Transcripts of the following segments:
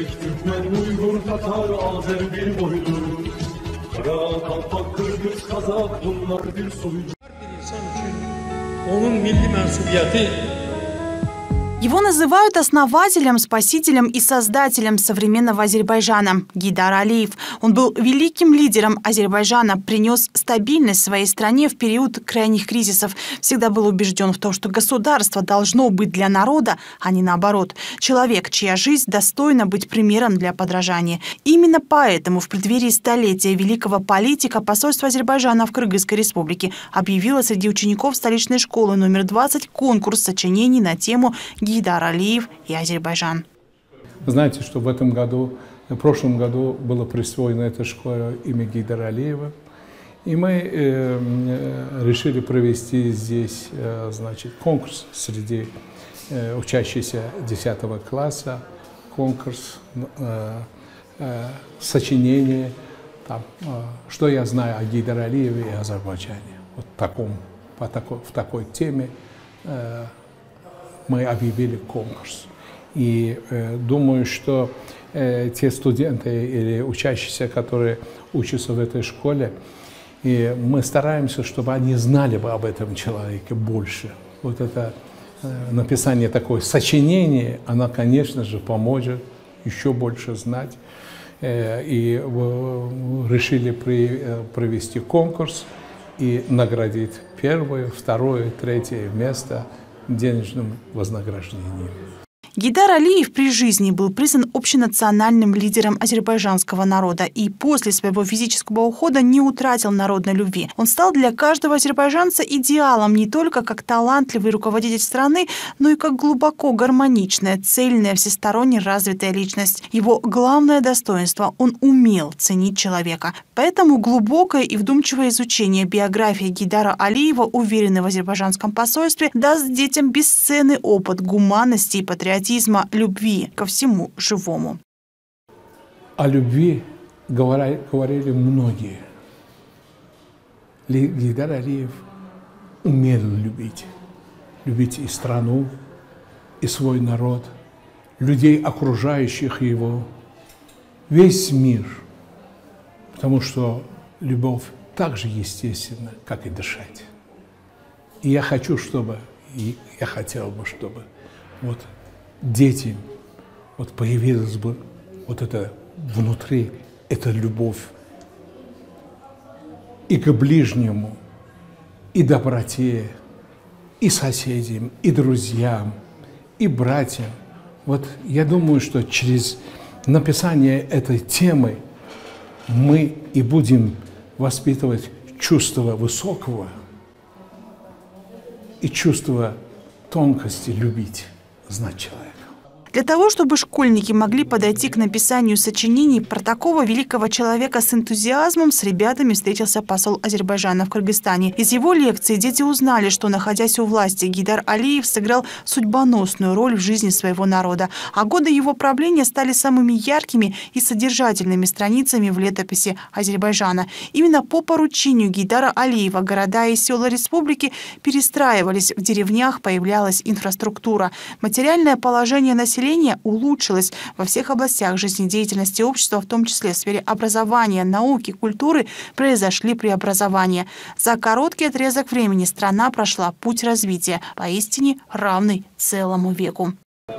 Özbek, Türkmen, Uygur, Tatar, Azer bir boydur. Kara, Kalpak, Kırgız, Kazak bunlar bir soydur. Bir insan için onun milli mensubiyeti. Его называют основателем, спасителем и создателем современного Азербайджана. Гейдар Алиев. Он был великим лидером Азербайджана, принес стабильность своей стране в период крайних кризисов. Всегда был убежден в том, что государство должно быть для народа, а не наоборот. Человек, чья жизнь достойна быть примером для подражания. Именно поэтому в преддверии столетия великого политика посольство Азербайджана в Кыргызской республике объявило среди учеников столичной школы номер 20 конкурс сочинений на тему Гейдар Алиев и Азербайджан. Знаете, что в прошлом году было присвоено этой школе имя Гейдара Алиева. И мы решили провести здесь, значит, конкурс среди учащихся 10 класса, конкурс сочинения, что я знаю о Гейдаре Алиеве и Азербайджане. Вот в такой теме мы объявили конкурс. И думаю, что те студенты или учащиеся, которые учатся в этой школе, и мы стараемся, чтобы они знали бы об этом человеке больше. Вот это написание такое сочинение, оно, конечно же, поможет еще больше знать. И решили провести конкурс и наградить первое, второе, третье место денежным вознаграждением. Гейдар Алиев при жизни был признан общенациональным лидером азербайджанского народа и после своего физического ухода не утратил народной любви. Он стал для каждого азербайджанца идеалом не только как талантливый руководитель страны, но и как глубоко гармоничная, цельная, всесторонне развитая личность. Его главное достоинство – он умел ценить человека. Поэтому глубокое и вдумчивое изучение биографии Гейдара Алиева, уверенный в азербайджанском посольстве, даст детям бесценный опыт гуманности и патриотизма, любви ко всему живому. О любви говорили многие. Гейдар Алиев умел любить. Любить и страну, и свой народ, людей, окружающих его, весь мир. Потому что любовь так же естественна, как и дышать. И я хотел бы, чтобы вот детям вот появилась бы вот это внутри, эта любовь и к ближнему, и доброте, и соседям, и друзьям, и братьям. Вот я думаю, что через написание этой темы мы и будем воспитывать чувство высокого и чувство тонкости любить, знать человека. Для того, чтобы школьники могли подойти к написанию сочинений про такого великого человека с энтузиазмом, с ребятами встретился посол Азербайджана в Кыргызстане. Из его лекции дети узнали, что, находясь у власти, Гейдар Алиев сыграл судьбоносную роль в жизни своего народа, а годы его правления стали самыми яркими и содержательными страницами в летописи Азербайджана. Именно по поручению Гейдара Алиева города и села республики перестраивались, в деревнях появлялась инфраструктура. Материальное положение населения улучшилось во всех областях жизнедеятельности общества, в том числе в сфере образования, науки, культуры, произошли преобразования. За короткий отрезок времени страна прошла путь развития, поистине равный целому веку.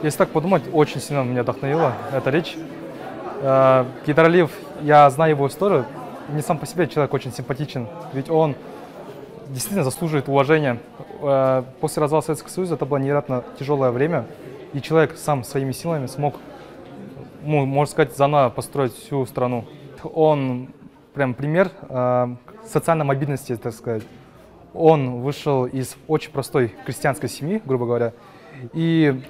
Если так подумать, очень сильно меня вдохновила эта речь. Гейдар Алиев, я знаю его историю, не сам по себе человек очень симпатичен, ведь он действительно заслуживает уважения. После развала Советского Союза это было невероятно тяжелое время. И человек сам своими силами смог, можно сказать, заново построить всю страну. Он прям пример социальной мобильности, так сказать. Он вышел из очень простой крестьянской семьи, грубо говоря, и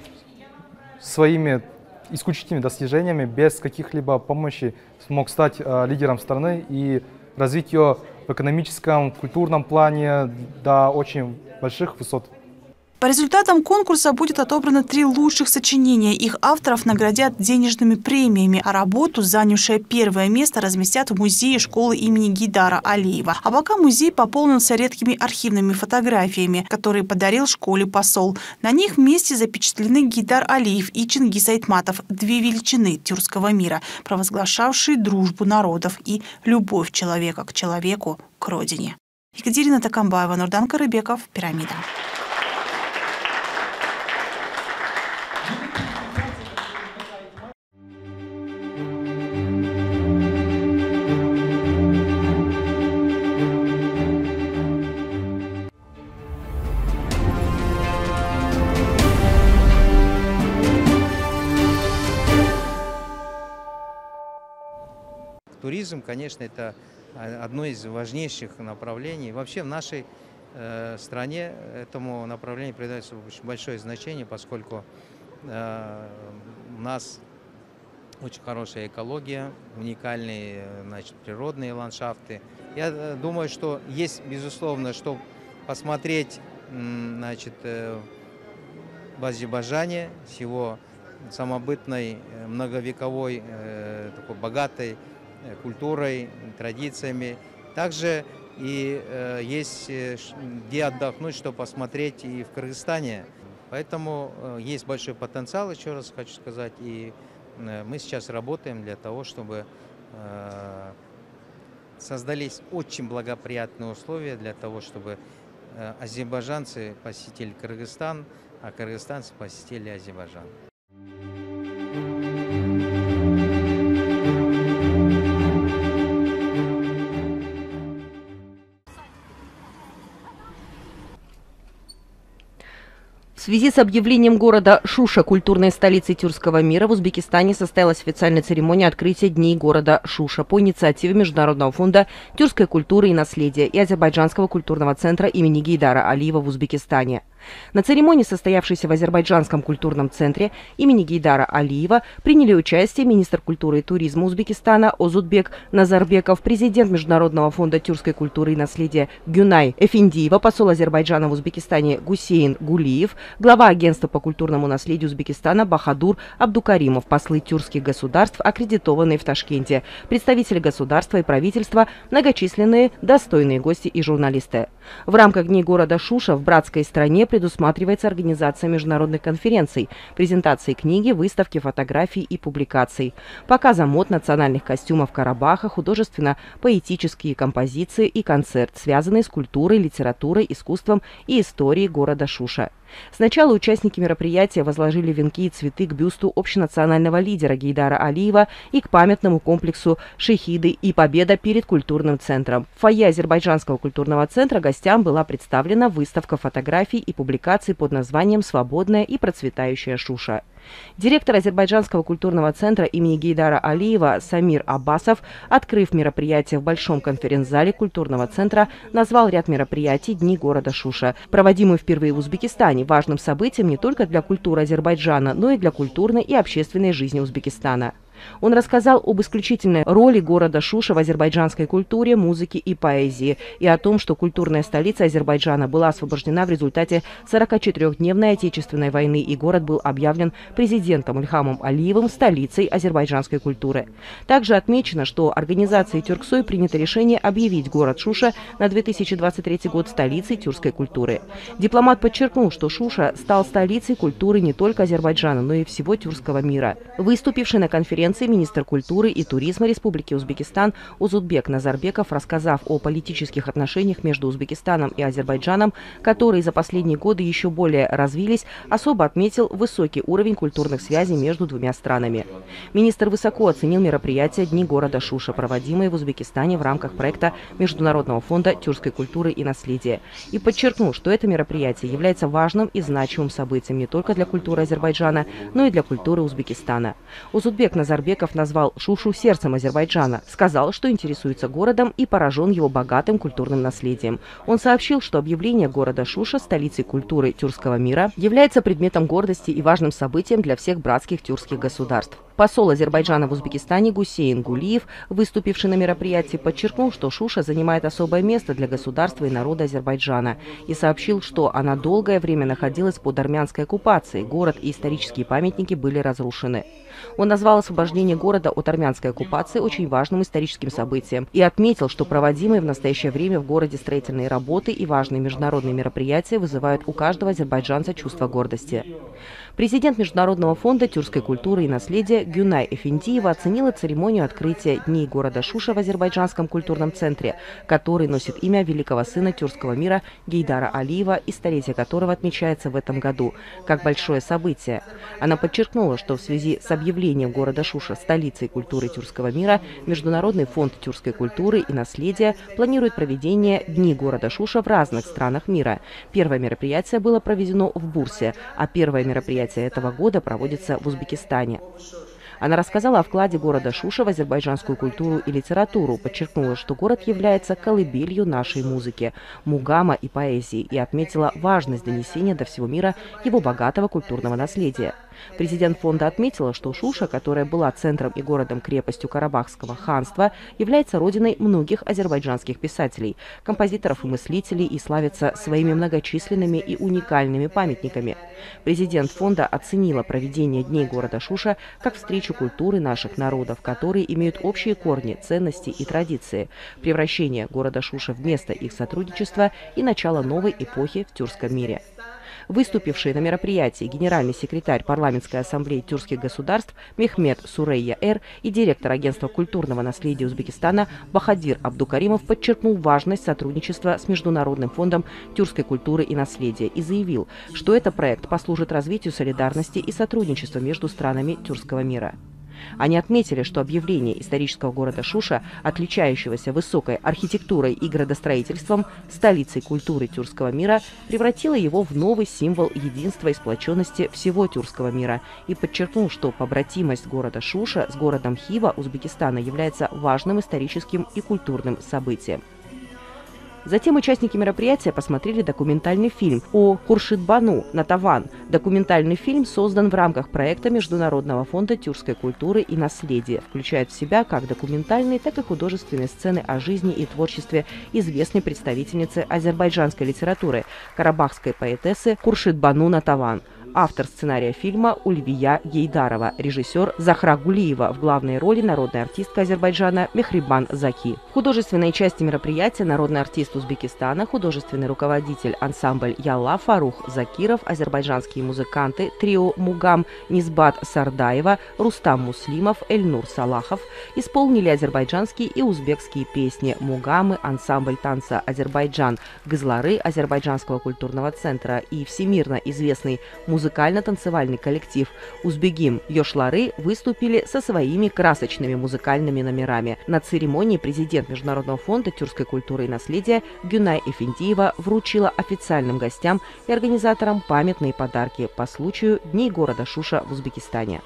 своими исключительными достижениями, без каких-либо помощи, смог стать лидером страны и развить ее в экономическом, культурном плане до очень больших высот. По результатам конкурса будет отобрано 3 лучших сочинения. Их авторов наградят денежными премиями, а работу, занявшая первое место, разместят в музее школы имени Гейдара Алиева. А пока музей пополнился редкими архивными фотографиями, которые подарил школе посол. На них вместе запечатлены Гейдар Алиев и Чингис Айтматов – 2 величины тюркского мира, провозглашавшие дружбу народов и любовь человека к человеку, к родине. Екатерина Такамбаева, Нурдан Карыбеков, «Пирамида». Туризм, конечно, это одно из важнейших направлений. Вообще в нашей стране этому направлению придается очень большое значение, поскольку у нас очень хорошая экология, уникальные, значит, природные ландшафты. Я думаю, что есть, безусловно, что посмотреть, значит, в Азербайджане с его самобытной, многовековой, такой богатой культурой, традициями. Также и есть где отдохнуть, что посмотреть и в Кыргызстане. Поэтому есть большой потенциал, еще раз хочу сказать. И мы сейчас работаем для того, чтобы создались очень благоприятные условия для того, чтобы азербайджанцы посетили Кыргызстан, а кыргызстанцы посетили Азербайджан. В связи с объявлением города Шуша культурной столицей тюркского мира в Узбекистане состоялась официальная церемония открытия Дней города Шуша по инициативе Международного фонда тюркской культуры и наследия и Азербайджанского культурного центра имени Гейдара Алиева в Узбекистане. На церемонии, состоявшейся в Азербайджанском культурном центре имени Гейдара Алиева, приняли участие министр культуры и туризма Узбекистана Озутбек Назарбеков, президент Международного фонда тюркской культуры и наследия Гюнай Эфендиева, посол Азербайджана в Узбекистане Гусейн Гулиев, глава агентства по культурному наследию Узбекистана Бахадур Абдукаримов, послы тюркских государств, аккредитованные в Ташкенте, представители государства и правительства, многочисленные достойные гости и журналисты. В рамках Дней города Шуша в братской стране предусматривается организация международных конференций, презентации книги, выставки фотографий и публикаций, показа мод национальных костюмов Карабаха, художественно-поэтические композиции и концерт, связанные с культурой, литературой, искусством и историей города Шуша. Сначала участники мероприятия возложили венки и цветы к бюсту общенационального лидера Гейдара Алиева и к памятному комплексу «Шехиды» и «Победа» перед культурным центром. В фойе Азербайджанского культурного центра гостям была представлена выставка фотографий и публикаций под названием «Свободная и процветающая Шуша». Директор Азербайджанского культурного центра имени Гейдара Алиева Самир Аббасов, открыв мероприятие в Большом конференц-зале культурного центра, назвал ряд мероприятий «Дни города Шуша», проводимые впервые в Узбекистане, важным событием не только для культуры Азербайджана, но и для культурной и общественной жизни Узбекистана. Он рассказал об исключительной роли города Шуша в азербайджанской культуре, музыке и поэзии и о том, что культурная столица Азербайджана была освобождена в результате 44-дневной Отечественной войны, и город был объявлен президентом Ильхамом Алиевым столицей азербайджанской культуры. Также отмечено, что организацией Тюрксой принято решение объявить город Шуша на 2023 год столицей тюркской культуры. Дипломат подчеркнул, что Шуша стал столицей культуры не только Азербайджана, но и всего тюркского мира. Выступивший на конференции министр культуры и туризма Республики Узбекистан Озутбек Назарбеков, рассказав о политических отношениях между Узбекистаном и Азербайджаном, которые за последние годы еще более развились, особо отметил высокий уровень культурных связей между двумя странами. Министр высоко оценил мероприятия «Дни города Шуша», проводимые в Узбекистане в рамках проекта Международного фонда тюркской культуры и наследия, и подчеркнул, что это мероприятие является важным и значимым событием не только для культуры Азербайджана, но и для культуры Узбекистана. Озутбек Назарбеков назвал Шушу сердцем Азербайджана, сказал, что интересуется городом и поражен его богатым культурным наследием. Он сообщил, что объявление города Шуша столицей культуры тюркского мира является предметом гордости и важным событием для всех братских тюркских государств. Посол Азербайджана в Узбекистане Гусейн Гулиев, выступивший на мероприятии, подчеркнул, что Шуша занимает особое место для государства и народа Азербайджана и сообщил, что она долгое время находилась под армянской оккупацией, город и исторические памятники были разрушены. Он назвал освобождение города от армянской оккупации очень важным историческим событием и отметил, что проводимые в настоящее время в городе строительные работы и важные международные мероприятия вызывают у каждого азербайджанца чувство гордости. Президент Международного фонда тюркской культуры и наследия Гюнай Эфендиева оценила церемонию открытия Дней города Шуша в Азербайджанском культурном центре, который носит имя великого сына тюркского мира Гейдара Алиева и столетие которого отмечается в этом году, как большое событие. Она подчеркнула, что в связи с объявлением города Шуша столицей культуры тюркского мира Международный фонд тюркской культуры и наследия планирует проведение Дней города Шуша в разных странах мира. Первое мероприятие было проведено в Бурсе, а первое мероприятие этого года проводится в Узбекистане. Она рассказала о вкладе города Шуша в азербайджанскую культуру и литературу, подчеркнула, что город является колыбелью нашей музыки, мугама и поэзии, и отметила важность донесения до всего мира его богатого культурного наследия. Президент фонда отметила, что Шуша, которая была центром и городом-крепостью Карабахского ханства, является родиной многих азербайджанских писателей, композиторов и мыслителей и славится своими многочисленными и уникальными памятниками. Президент фонда оценила проведение Дней города Шуша как встречу культуры наших народов, которые имеют общие корни, ценности и традиции, превращение города Шуша в место их сотрудничества и начало новой эпохи в тюркском мире. Выступивший на мероприятии генеральный секретарь Парламентской ассамблеи тюркских государств Мехмед Сурейя-Эр и директор агентства культурного наследия Узбекистана Бахадир Абдукаримов подчеркнул важность сотрудничества с Международным фондом тюркской культуры и наследия и заявил, что этот проект послужит развитию солидарности и сотрудничества между странами тюркского мира. Они отметили, что объявление исторического города Шуша, отличающегося высокой архитектурой и градостроительством, столицей культуры тюркского мира, превратило его в новый символ единства и сплоченности всего тюркского мира и подчеркнул, что побратимость города Шуша с городом Хива Узбекистана является важным историческим и культурным событием. Затем участники мероприятия посмотрели документальный фильм о Хуршидбану Натаван. Документальный фильм создан в рамках проекта Международного фонда тюркской культуры и наследия, включает в себя как документальные, так и художественные сцены о жизни и творчестве известной представительницы азербайджанской литературы, карабахской поэтессы Хуршидбану Натаван. Автор сценария фильма Ульвия Гейдарова, режиссер Захра Гулиева, в главной роли народная артистка Азербайджана Мехрибан Заки. В художественной части мероприятия народный артист Узбекистана, художественный руководитель ансамбль Ялла Фарух Закиров, азербайджанские музыканты, трио Мугам Низбат Сардаева, Рустам Муслимов, Эльнур Салахов исполнили азербайджанские и узбекские песни Мугамы, ансамбль танца Азербайджан Гызлары Азербайджанского культурного центра и всемирно известный музыкально-танцевальный коллектив «Узбегим Йошлары» выступили со своими красочными музыкальными номерами. На церемонии президент Международного фонда тюркской культуры и наследия Гюнай Эфендиева вручила официальным гостям и организаторам памятные подарки по случаю Дней города Шуша в Узбекистане.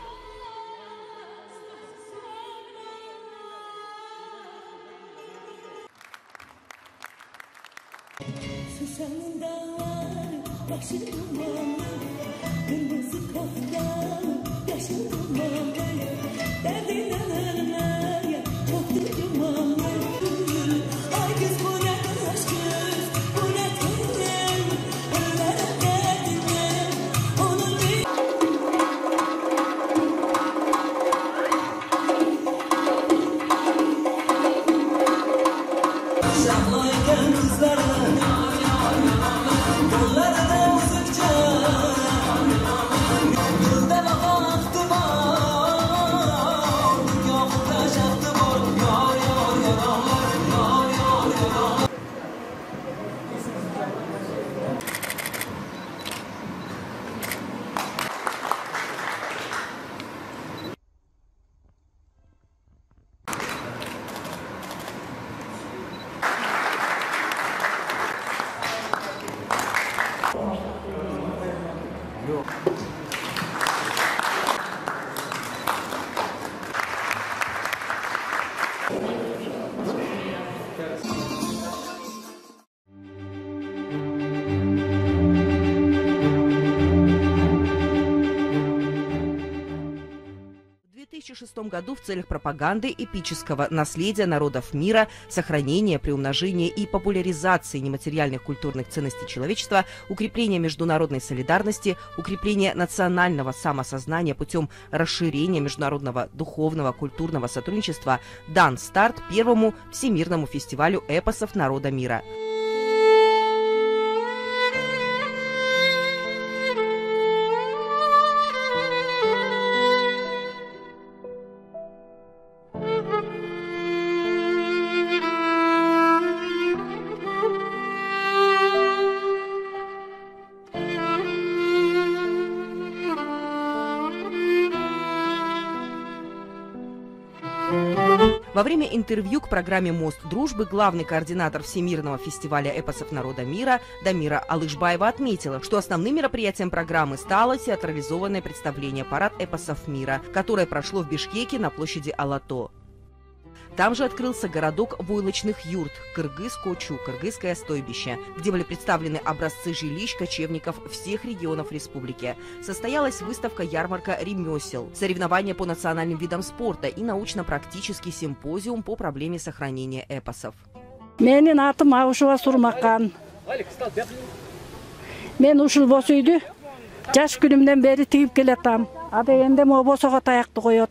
году в целях пропаганды эпического наследия народов мира, сохранения, приумножения и популяризации нематериальных культурных ценностей человечества, укрепления международной солидарности, укрепления национального самосознания путем расширения международного духовного культурного сотрудничества дан старт первому Всемирному фестивалю эпосов народа мира. Во время интервью к программе «Мост дружбы» главный координатор Всемирного фестиваля эпосов народа мира Дамира Алышбаева отметила, что основным мероприятием программы стало театрализованное представление «Парад эпосов мира», которое прошло в Бишкеке на площади Алато. Там же открылся городок войлочных юрт Кыргыз-Кочу, Кыргызское стойбище, где были представлены образцы жилищ кочевников всех регионов республики. Состоялась выставка-ярмарка ремесел, соревнования по национальным видам спорта и научно-практический симпозиум по проблеме сохранения эпосов. Менин атым Аушева Сурмакан. Мен ушул бос үйдү жаш күнүмдөн бери тигип келатам. Адегенде мо босого таякты коет.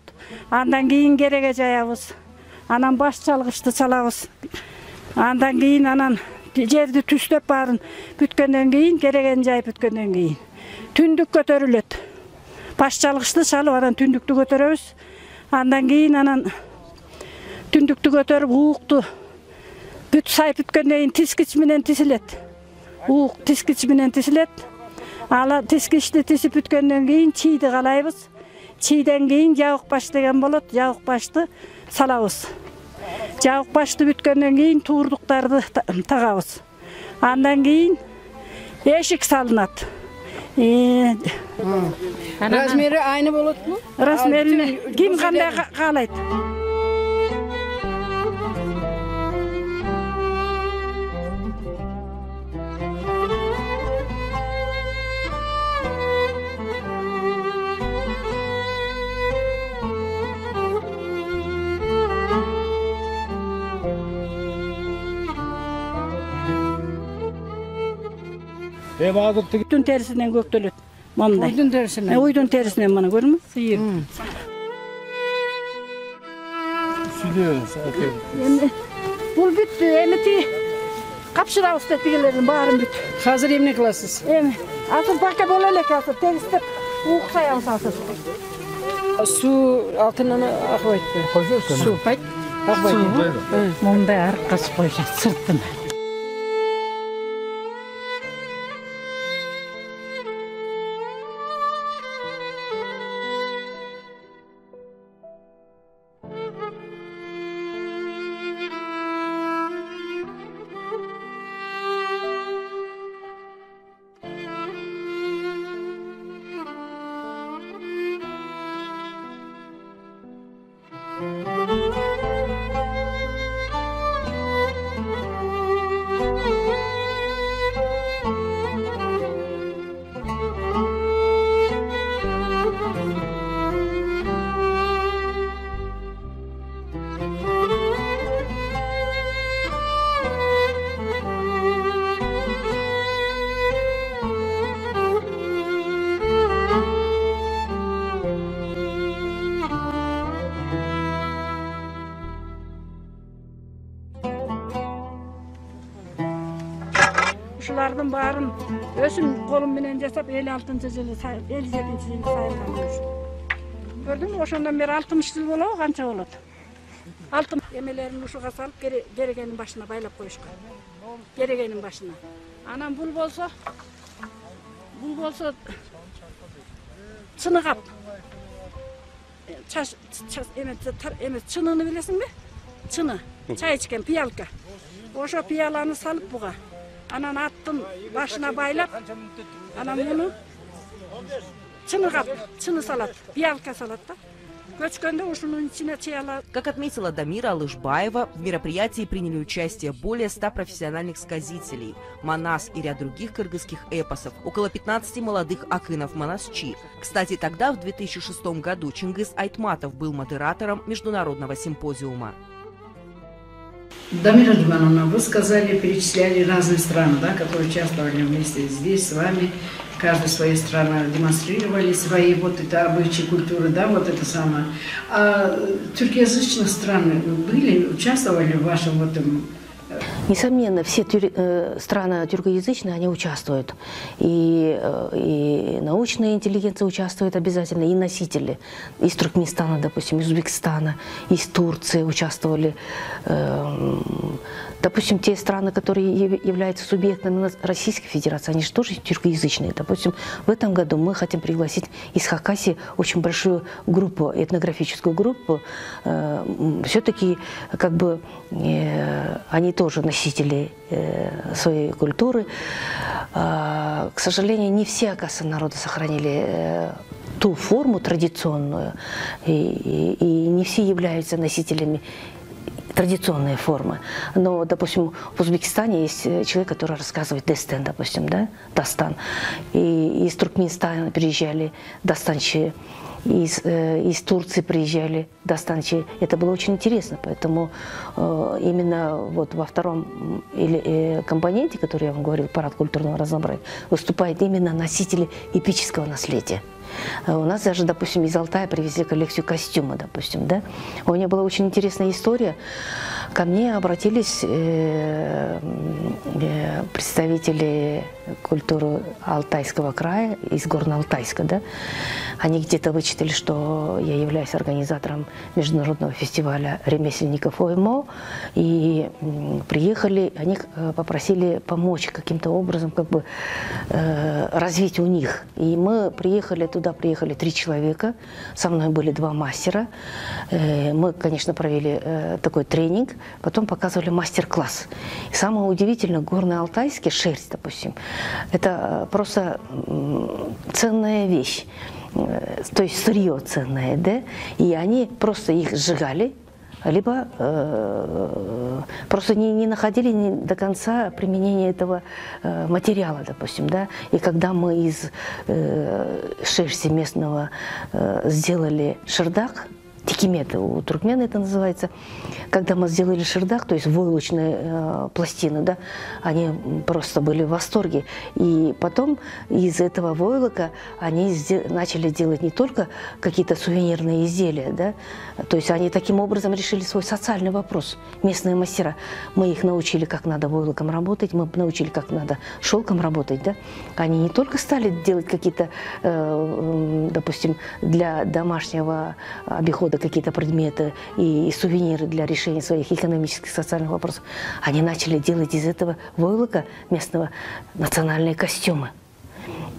Андан кийин кереге жаябыз. Анан баш чалгычты чалабыз. Андан кийин анан жерди түстөп барын бүткөндөн кийин кереген жайып бүткөндөн кийин түндүк көтөрүлөт. Баш чалгычты чалып анан түндүктү көтөрөбүз. Андан кийин анан түндүктү көтөрүп уукту бүт сайып бүткөндөн кийин тискич менен тисилет. Уук тискич менен тисилет. Ала тискичти тисип бүткөндөн кийин чийди калайбыз. Чийден кийин жабык баш деген болот. Жабык башты салабыз. Жабык башты бүткөндөн кийин туурдуктарды тагабыз. Андан кийин эшик салынат. Размери айны болотпу? Размерин ким кандай каалайт. Уйдун терисинен көктөлөт. Мындай. Уйдун терисинен. Уйдун терисинен мына көрдүңбү? Сыйыр. Бул бүттү, эмети капшырабыз деп тигилердин баарын бүт. Азыр эмне кыласыз? Азыр бака боло элек азыр терістеп ууксаябыз азыр. Су алтынан акпайт. Су пайт. Акпайт. Мындай аркасы койшат сыртын. Ушулардын баарын өсүм колум менен жасап 56-жылы 57-жылы сайылган. Көрдүңбү, ошондон бери 60 жыл болобу, канча болот? Алтын эмелерин ушуга салып керегенин башына байлап коюшкан. Керегенин башына. Анан бул болсо чыныгап. Чаш эме чыныны билесиңби? Чыны. Чай ичкен пиялка. Ошо пияланы салып буга. Анан аттын башына байлап, анан муну чыныгап, чыны салат, пиялка салат да. Как отметила Дамира Алышбаева, в мероприятии приняли участие более 100 профессиональных сказителей, манас и ряд других кыргызских эпосов, около 15 молодых акынов манасчи. Кстати, тогда, в 2006 году, Чингиз Айтматов был модератором международного симпозиума. Дамира Димановна, вы сказали, перечисляли разные страны, да, которые участвовали вместе здесь с вами. Каждая своя страна демонстрировали свои вот это обычаи, культуры, да, вот это самое. А тюркоязычные страны были, участвовали в вашем вот этом? Несомненно, все страны тюркоязычные, они участвуют. И научная интеллигенция участвует обязательно, и носители. Из Туркменистана, допустим, из Узбекистана, из Турции участвовали. Допустим, те страны, которые являются субъектами Российской Федерации, они же тоже тюркоязычные. Допустим, в этом году мы хотим пригласить из Хакасии очень большую группу, этнографическую группу. Все-таки, как бы, они тоже носители своей культуры. К сожалению, не все, оказывается, народы сохранили ту форму традиционную, и не все являются носителями традиционные формы. Но, допустим, в Узбекистане есть человек, который рассказывает дестен, допустим, да, дастан. И из Туркменистана приезжали дастанчи, из Турции приезжали дастанчи. Это было очень интересно, поэтому именно вот во втором компоненте, который я вам говорил, парад культурного разнообразия, выступают именно носители эпического наследия. У нас даже, допустим, из Алтая привезли коллекцию костюма, допустим, да. У меня была очень интересная история. Ко мне обратились представители культуры Алтайского края, из Горно-Алтайска, да. Они где-то вычитали, что я являюсь организатором международного фестиваля ремесленников ОМО, и приехали, они попросили помочь каким-то образом, как бы, развить у них. И мы приехали туда, приехали 3 человека, со мной были 2 мастера. Мы, конечно, провели такой тренинг, потом показывали мастер-класс. Самое удивительное, горно-алтайский шерсть, допустим, это просто ценная вещь, то есть сырье ценное, да, и они просто их сжигали, либо просто не находили до конца применения этого материала, допустим, да. И когда мы из шерсти местного сделали шердак, тикимет, у туркмен это называется, когда мы сделали шердак, то есть войлочные пластины, да, они просто были в восторге. И потом из этого войлока они начали делать не только какие-то сувенирные изделия, да, то есть они таким образом решили свой социальный вопрос. Местные мастера, мы их научили, как надо войлоком работать, мы научили, как надо шелком работать, да. Они не только стали делать какие-то, допустим, для домашнего обихода какие-то предметы и сувениры для решения своих экономических и социальных вопросов, они начали делать из этого войлока местного национальные костюмы.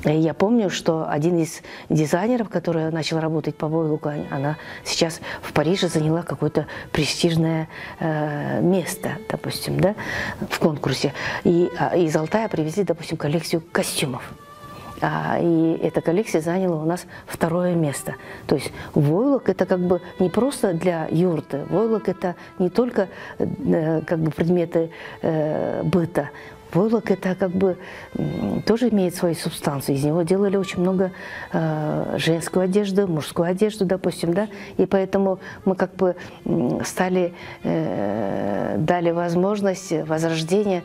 И я помню, что один из дизайнеров, который начал работать по войлоку, она сейчас в Париже заняла какое-то престижное место, допустим, да, в конкурсе. И из Алтая привезли, допустим, коллекцию костюмов. И эта коллекция заняла у нас 2-е место. То есть войлок это как бы не просто для юрты, войлок это не только как бы предметы быта. Войлок это как бы тоже имеет свою субстанцию. Из него делали очень много женскую одежду, мужскую одежду, допустим, да. И поэтому мы как бы дали возможность возрождения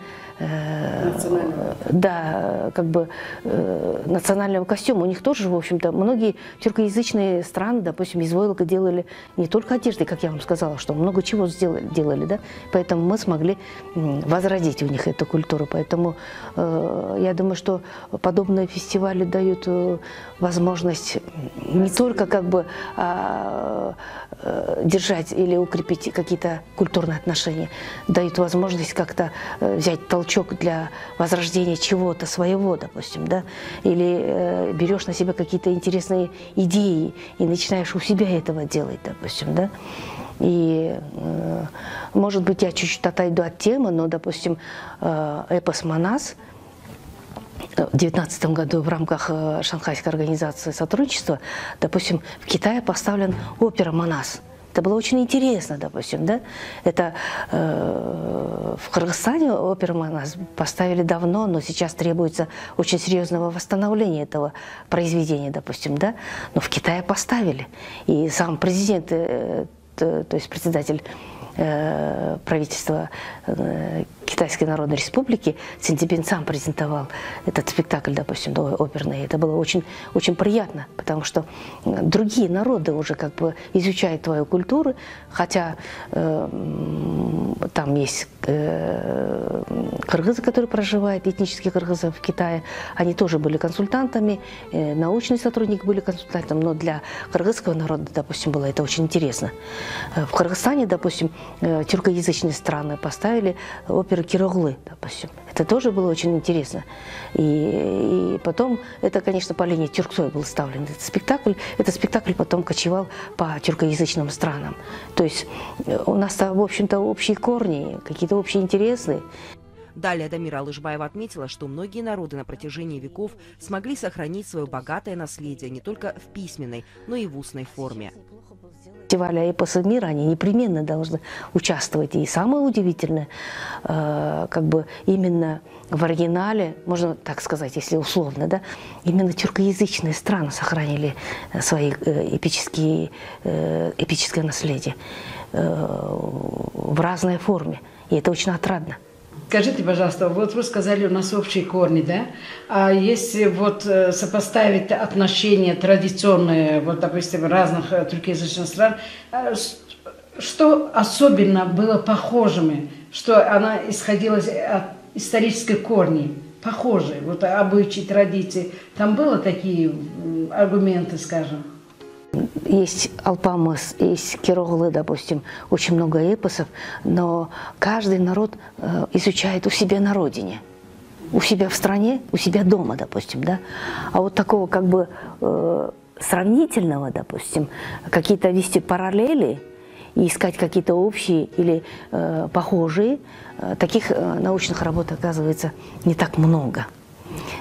да, как бы национального костюма. У них тоже, в общем-то, многие тюркоязычные страны, допустим, из войлока делали не только одежды, как я вам сказала, что много чего делали, да. Поэтому мы смогли возродить у них эту культуру. Поэтому я думаю, что подобные фестивали дают возможность не только как бы держать или укрепить какие-то культурные отношения, дают возможность как-то взять толчок для возрождения чего-то своего, допустим, да, или берешь на себя какие-то интересные идеи и начинаешь у себя этого делать, допустим, да. И, может быть, я чуть-чуть отойду от темы, но, допустим, эпос Манас, в 2019 году в рамках Шанхайской организации сотрудничества, допустим, в Китае поставлен опера «Манас». Это было очень интересно, допустим, да? Это в Кыргызстане оперу «Манас» поставили давно, но сейчас требуется очень серьезного восстановления этого произведения, допустим, да? Но в Китае поставили. И сам президент, то есть председатель правительства Китайской Народной Республики Цзинь Цзиньпин сам презентовал этот спектакль, допустим, оперный. Это было очень, очень приятно, потому что другие народы уже как бы изучают твою культуру, хотя там есть кыргызы, которые проживают, этнические кыргызы в Китае. Они тоже были консультантами, научные сотрудники были консультантами, но для кыргызского народа, допустим, было это очень интересно. В Кыргызстане, допустим, тюркоязычные страны поставили оперу «Кироглы», допустим. Это тоже было очень интересно. И потом, это, конечно, по линии Тюрксой был ставлен этот спектакль. Этот спектакль потом кочевал по тюркоязычным странам. То есть у нас, в общем-то, общие корни, какие-то общие интересы. Далее Дамира Алышбаева отметила, что многие народы на протяжении веков смогли сохранить свое богатое наследие не только в письменной, но и в устной форме. Фестиваля эпоса мира, они непременно должны участвовать. И самое удивительное, как бы именно в оригинале, можно так сказать, если условно, да, именно тюркоязычные страны сохранили свои эпическое наследие в разной форме. И это очень отрадно. Скажите, пожалуйста, вот вы сказали, у нас общие корни, да? А если вот сопоставить отношения традиционные, вот, допустим, разных тюркоязычных стран, что особенно было похожими, что она исходила от исторических корней, похожие, вот обычаи, традиции? Там было такие аргументы, скажем? Есть Алпамыс, есть Кироглы, допустим, очень много эпосов, но каждый народ изучает у себя на родине, у себя в стране, у себя дома, допустим, да. А вот такого как бы сравнительного, допустим, какие-то вести параллели и искать какие-то общие или похожие, таких научных работ, оказывается, не так много.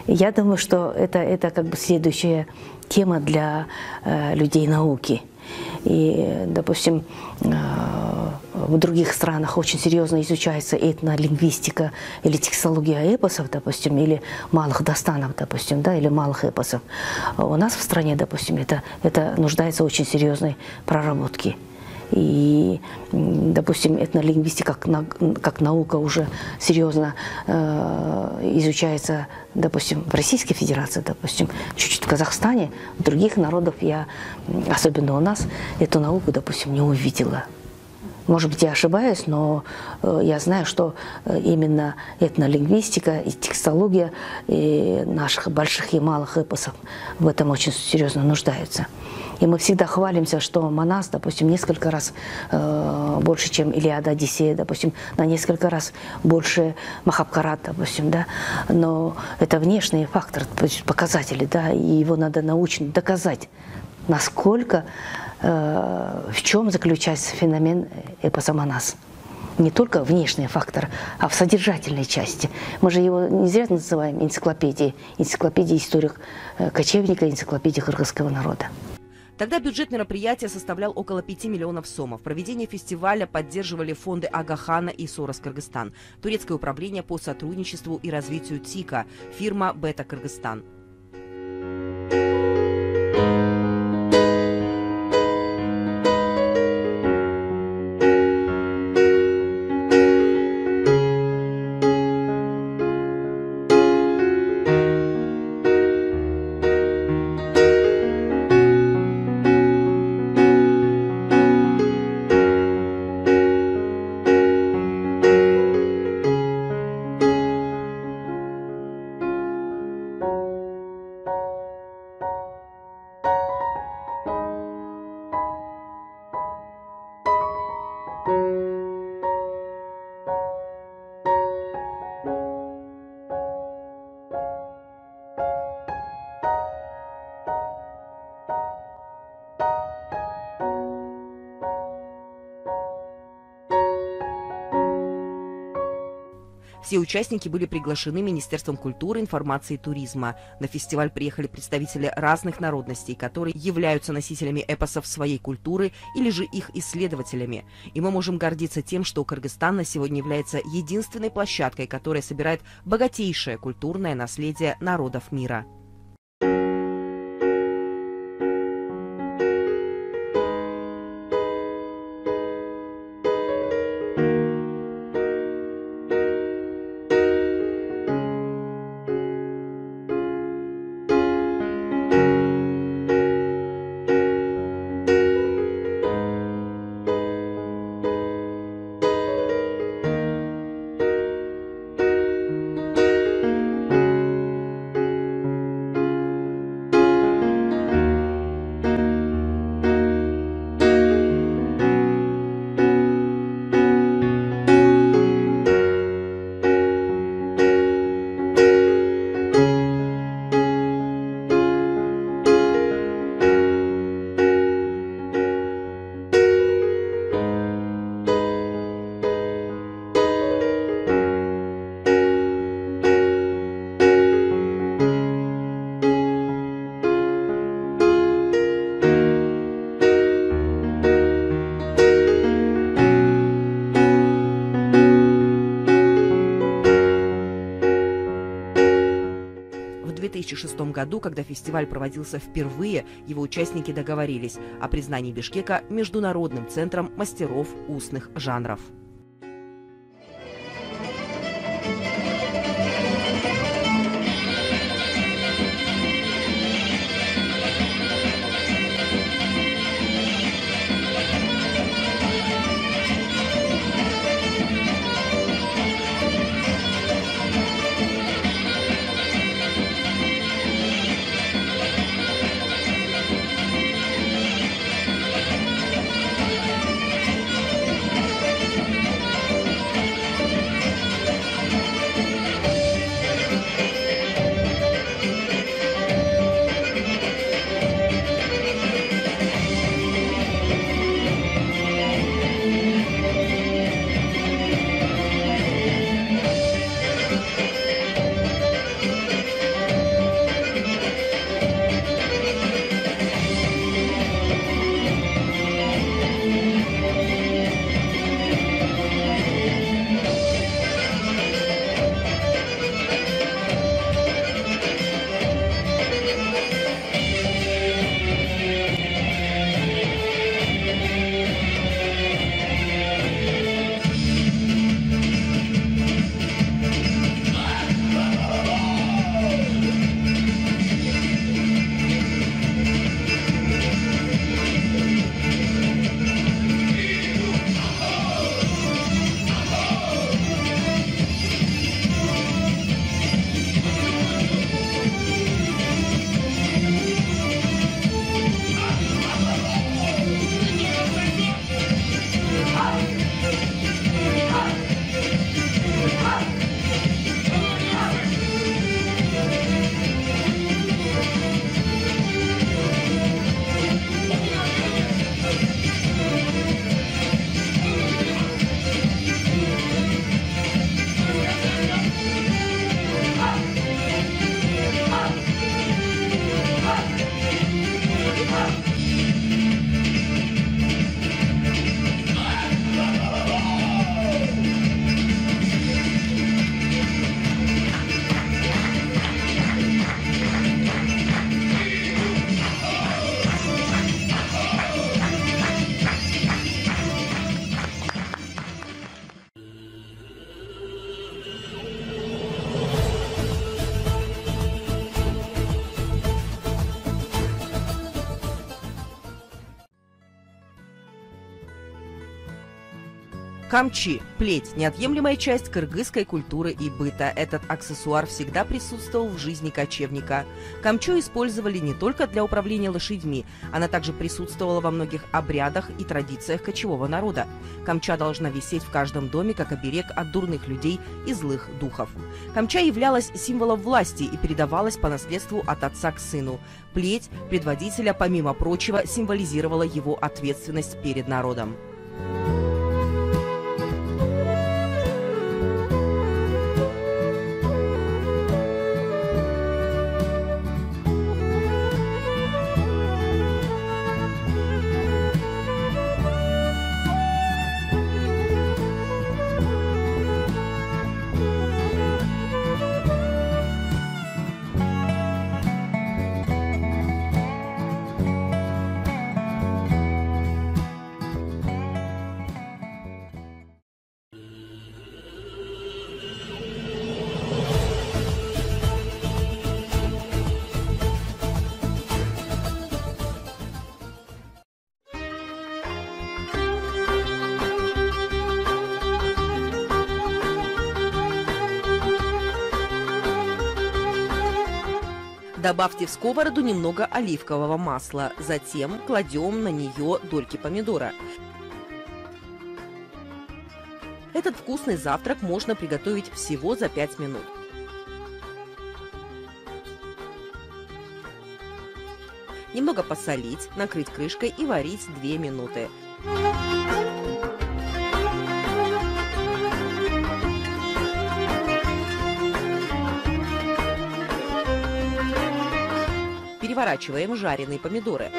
Я думаю, что это как бы следующая тема для людей науки. И, допустим, в других странах очень серьезно изучается этнолингвистика или текстология эпосов, допустим, или малых достанов, допустим, да, или малых эпосов. У нас в стране, допустим, это нуждается в очень серьезной проработке. И, допустим, этнолингвистика как наука уже серьезно изучается, допустим, в Российской Федерации, допустим, чуть-чуть в Казахстане. В других народах я, особенно у нас, эту науку, допустим, не увидела. Может быть, я ошибаюсь, но я знаю, что именно этнолингвистика и текстология и наших больших и малых эпосов в этом очень серьезно нуждаются. И мы всегда хвалимся, что Манас, допустим, несколько раз больше, чем Илиада, Одиссея, допустим, на несколько раз больше Махабхарат, допустим, да. Но это внешний фактор, показатели, да, и его надо научно доказать, насколько, в чем заключается феномен эпоса Манас. Не только внешний фактор, а в содержательной части. Мы же его не зря называем энциклопедией. Энциклопедия историк кочевника, энциклопедия кыргызского народа. Тогда бюджет мероприятия составлял около 5 миллионов сомов. Проведение фестиваля поддерживали фонды Агахана и Сорос Кыргызстан, Турецкое управление по сотрудничеству и развитию ТИКа, фирма Бета Кыргызстан. Все участники были приглашены Министерством культуры, информации и туризма. На фестиваль приехали представители разных народностей, которые являются носителями эпосов своей культуры или же их исследователями. И мы можем гордиться тем, что Кыргызстан на сегодня является единственной площадкой, которая собирает богатейшее культурное наследие народов мира. В 2006 году, когда фестиваль проводился впервые, его участники договорились о признании Бишкека международным центром мастеров устных жанров. Камчи – плеть – неотъемлемая часть кыргызской культуры и быта. Этот аксессуар всегда присутствовал в жизни кочевника. Камчу использовали не только для управления лошадьми, она также присутствовала во многих обрядах и традициях кочевого народа. Камча должна висеть в каждом доме как оберег от дурных людей и злых духов. Камча являлась символом власти и передавалась по наследству от отца к сыну. Плеть предводителя, помимо прочего, символизировала его ответственность перед народом. Добавьте в сковороду немного оливкового масла, затем кладем на нее дольки помидора. Этот вкусный завтрак можно приготовить всего за 5 минут. Немного посолить, накрыть крышкой и варить 2 минуты. Переворачиваем жареные помидоры.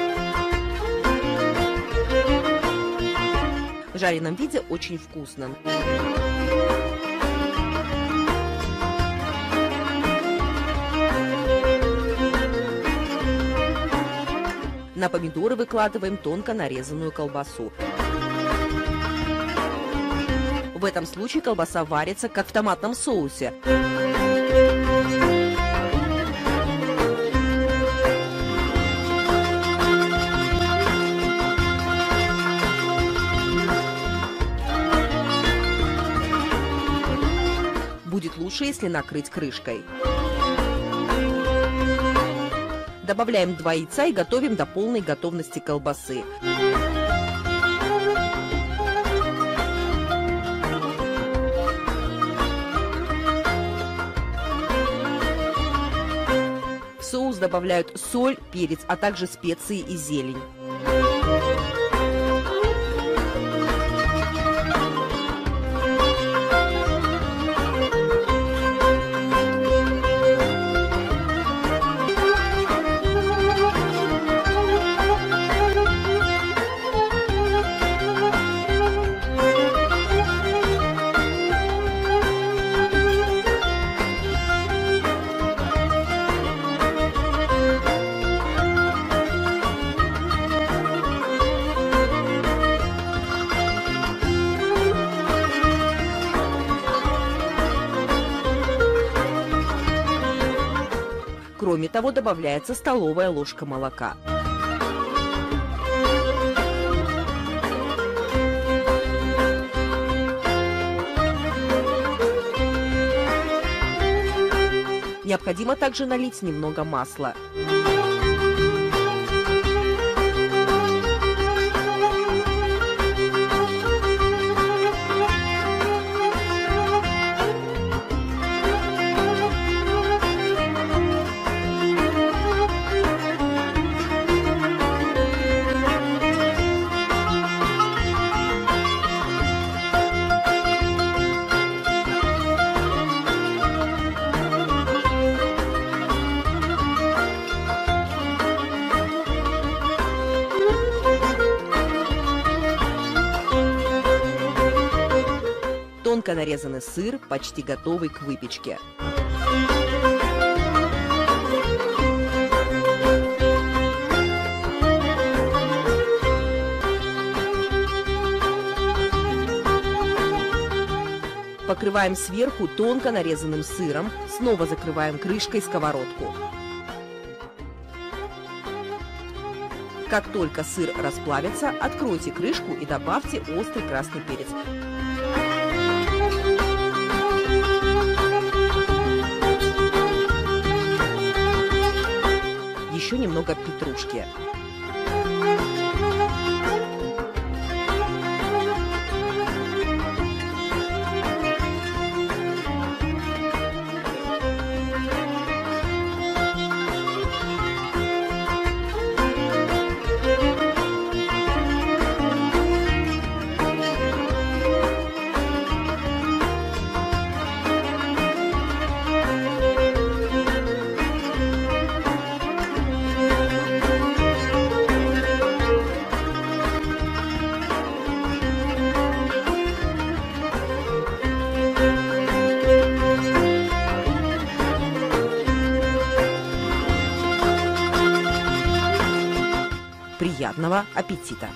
В жареном виде очень вкусно. На помидоры выкладываем тонко нарезанную колбасу. В этом случае колбаса варится, как в томатном соусе. Будет лучше, если накрыть крышкой. Добавляем 2 яйца и готовим до полной готовности колбасы. В соус добавляют соль, перец, а также специи и зелень. Кроме того, добавляется столовая ложка молока. Необходимо также налить немного масла. Тонко нарезанный сыр, почти готовый к выпечке. Покрываем сверху тонко нарезанным сыром, снова закрываем крышкой сковородку. Как только сыр расплавится, откройте крышку и добавьте острый красный перец. Еще немного петрушки. Приятного аппетита!